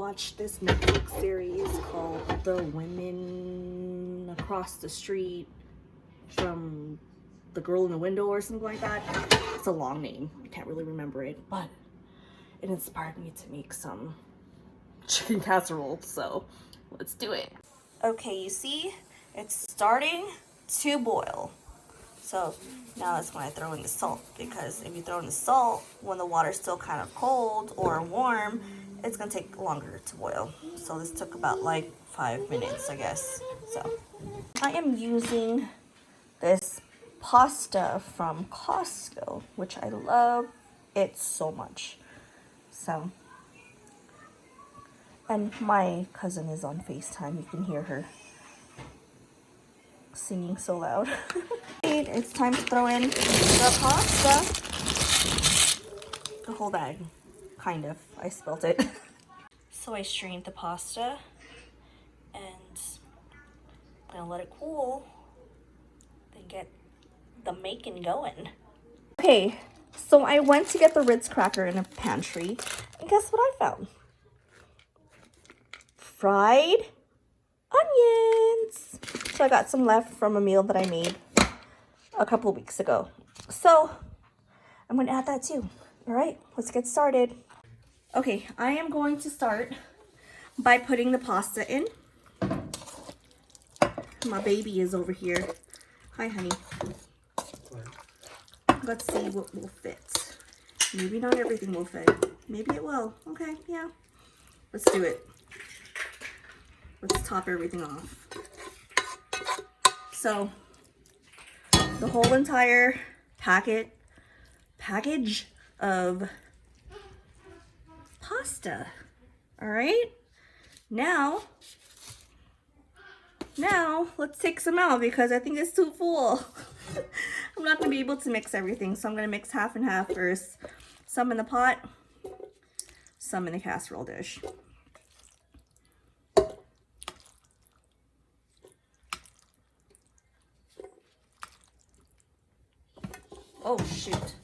watched this Netflix series called The Women Across the Street from the Girl in the Window or something like that. It's a long name. I can't really remember it, but it inspired me to make some chicken casserole, so let's do it. Okay, you see, it's starting to boil. So now that's when I throw in the salt, because if you throw in the salt when the water's still kind of cold or warm, it's gonna take longer to boil. So this took about like 5 minutes, I guess. So I am using this pasta from Costco, which I love it so much. So, and my cousin is on FaceTime. You can hear her singing so loud. It's time to throw in the pasta. The whole bag, kind of. I spilled it. So I strained the pasta and I'm gonna let it cool, then get the making going. Okay, so I went to get the Ritz Cracker in a pantry, and guess what I found? Fried onions. So I got some left from a meal that I made a couple weeks ago. So I'm gonna add that too. All right, let's get started. Okay, I am going to start by putting the pasta in. My baby is over here. Hi, honey. Let's see what will fit. Maybe not everything will fit. Maybe it will. Okay, yeah. Let's do it. Let's top everything off. So, the whole entire package of pasta. All right. Now, let's take some out because I think it's too full. I'm not gonna be able to mix everything, so I'm gonna mix half and half first. Some in the pot, some in the casserole dish. Oh shoot,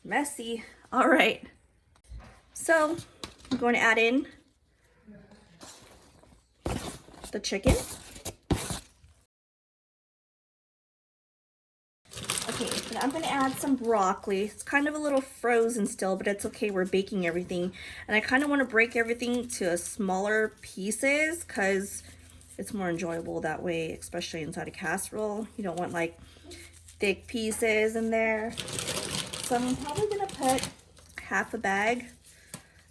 messy. All right, so I'm going to add in the chicken. Okay, and I'm going to add some broccoli. It's kind of a little frozen still, but it's okay. We're baking everything. And I kind of want to break everything to smaller pieces because it's more enjoyable that way, especially inside a casserole. You don't want like thick pieces in there. So I'm probably going to put half a bag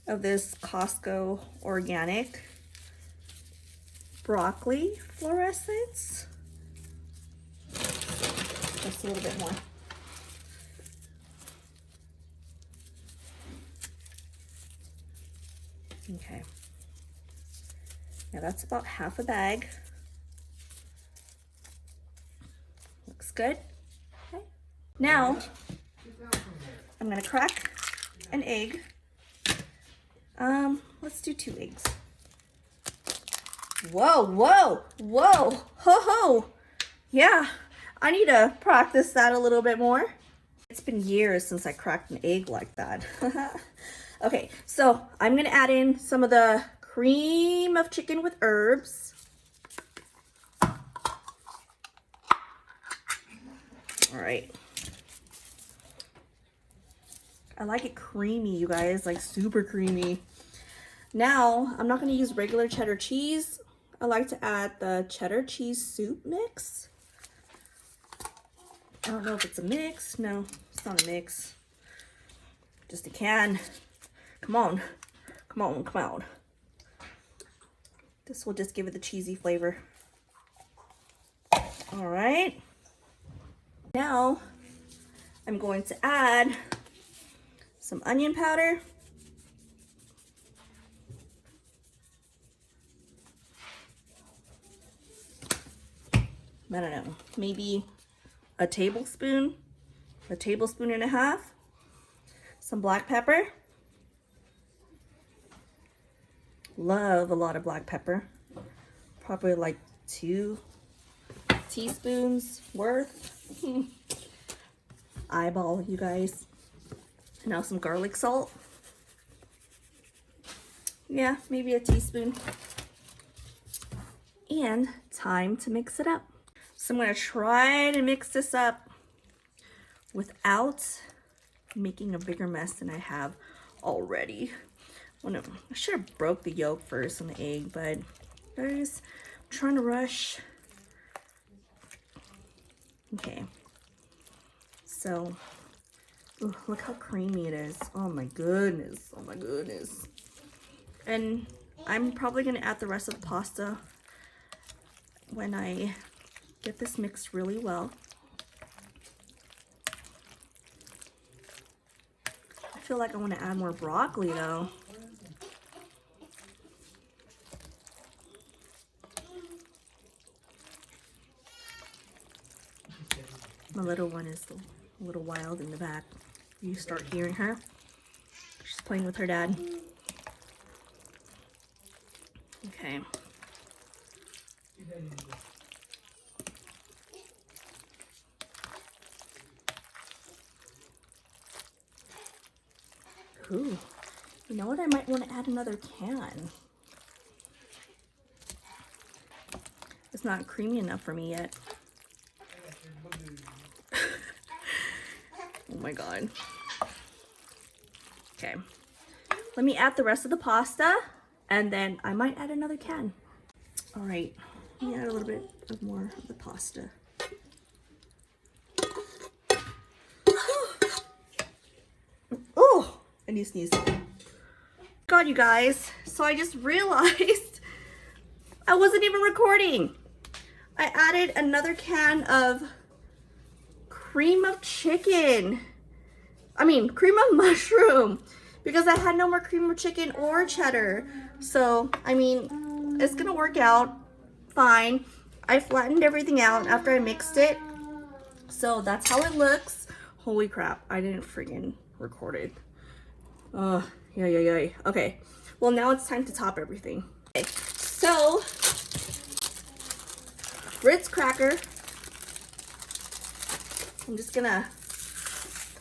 of this Costco organic broccoli fluorescence. Just a little bit more. Okay. Now that's about half a bag. Looks good. Okay. Now I'm gonna crack an egg. Let's do 2 eggs. Whoa, whoa, whoa, ho ho. Yeah. I need to practice that a little bit more. It's been years since I cracked an egg like that. Okay, so I'm gonna add in some of the cream of chicken with herbs. All right. I like it creamy, you guys, like super creamy. Now, I'm not gonna use regular cheddar cheese. I like to add the cheddar cheese soup mix. I don't know if it's a mix. No, it's not a mix. Just a can. Come on. Come on, come on. This will just give it the cheesy flavor. All right. Now, I'm going to add some onion powder. I don't know, maybe a tablespoon and a half, some black pepper. Love a lot of black pepper. Probably like 2 teaspoons worth. Eyeball, you guys. Now some garlic salt. Yeah, maybe a teaspoon. And time to mix it up. So I'm gonna try to mix this up without making a bigger mess than I have already. I should have broke the yolk first on the egg, but guys, I'm trying to rush. Okay, so ooh, look how creamy it is. Oh my goodness, oh my goodness. And I'm probably gonna add the rest of the pasta when I get this mixed really well. I feel like I want to add more broccoli though. My little one is a little wild in the back. You start hearing her. She's playing with her dad. Okay. Ooh, you know what? I might want to add another can. It's not creamy enough for me yet. Oh my god. Okay. Let me add the rest of the pasta and then I might add another can. All right. Let me add a little bit of more of the pasta. Oh, I need to sneeze. God, you guys. So I just realized I wasn't even recording. I added another can of cream of chicken. I mean, cream of mushroom. Because I had no more cream of chicken or cheddar. So, I mean, it's gonna work out fine. I flattened everything out after I mixed it. So that's how it looks. Holy crap, I didn't friggin' record it. Yeah. Okay, well now it's time to top everything. Okay, so, Ritz cracker. I'm just gonna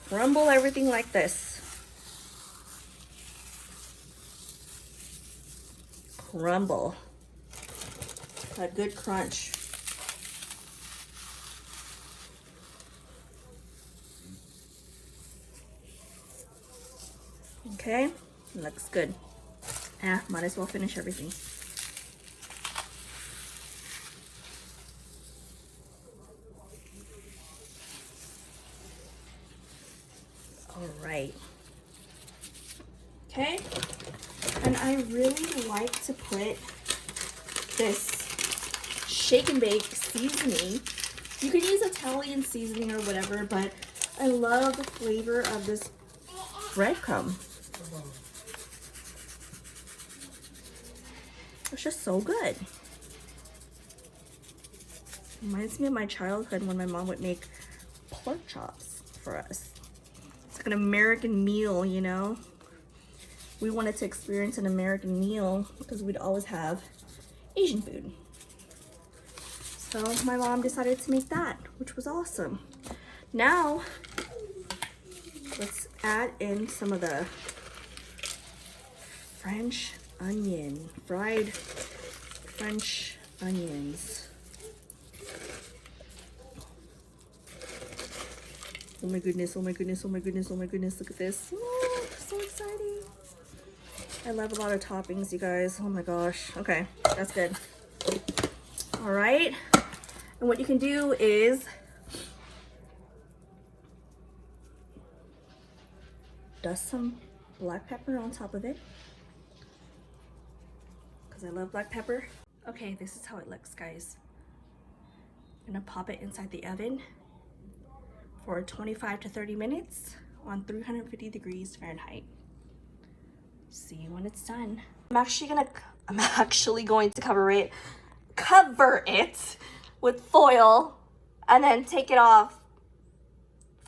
crumble everything like this. Crumble. A good crunch. Okay, looks good. Might as well finish everything. All right. Okay, and I really like to put this shake and bake seasoning. You can use Italian seasoning or whatever, but I love the flavor of this breadcrumb. It's just so good. Reminds me of my childhood when my mom would make pork chops for us. It's like an American meal, you know? We wanted to experience an American meal because we'd always have Asian food. So my mom decided to make that, which was awesome. Now, let's add in some of the French onion, fried French onions. Oh my goodness, oh my goodness, oh my goodness, oh my goodness, look at this. Oh, so exciting. I love a lot of toppings, you guys. Oh my gosh. Okay, that's good. All right. And what you can do is dust some black pepper on top of it, because I love black pepper. Okay, this is how it looks, guys. I'm gonna pop it inside the oven for 25 to 30 minutes on 350 degrees Fahrenheit. See you when it's done. I'm actually going to cover it with foil and then take it off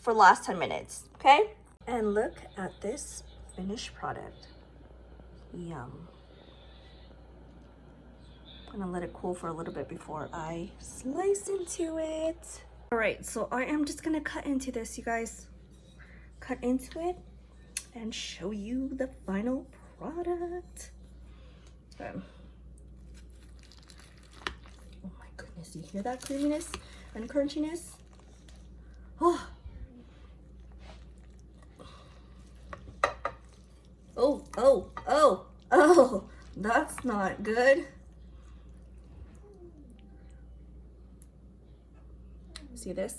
for the last 10 minutes, okay? And look at this finished product. Yum. I'm gonna let it cool for a little bit before I slice into it. All right, so I am just gonna cut into this, you guys. Cut into it and show you the final product. Okay. Oh my goodness, you hear that creaminess and crunchiness? Oh. Oh, oh, oh, oh, that's not good. See this?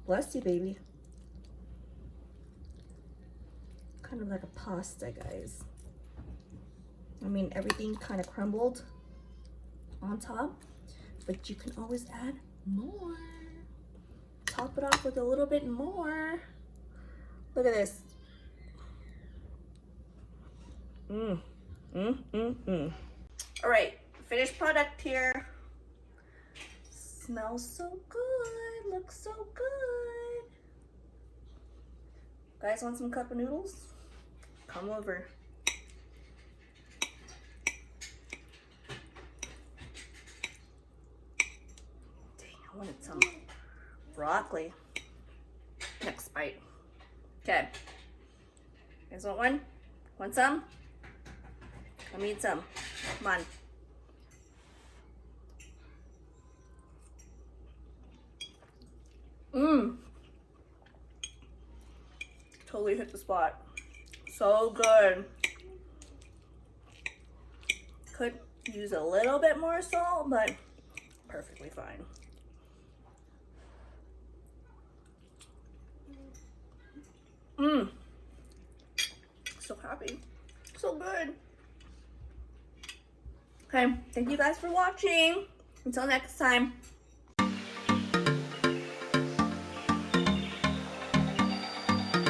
Bless you, baby. Kind of like a pasta, guys. I mean, everything kind of crumbled on top, but you can always add more. Top it off with a little bit more. Look at this. All right, finished product here. Smells so good, looks so good. Guys, want some cup of noodles? Come over. Dang, I wanted some broccoli. Next bite. Okay. You guys want one? Want some? Let me eat some. Come on. Totally hit the spot. So good. Could use a little bit more salt, but perfectly fine. So happy. So good. Okay, thank you guys for watching. Until next time.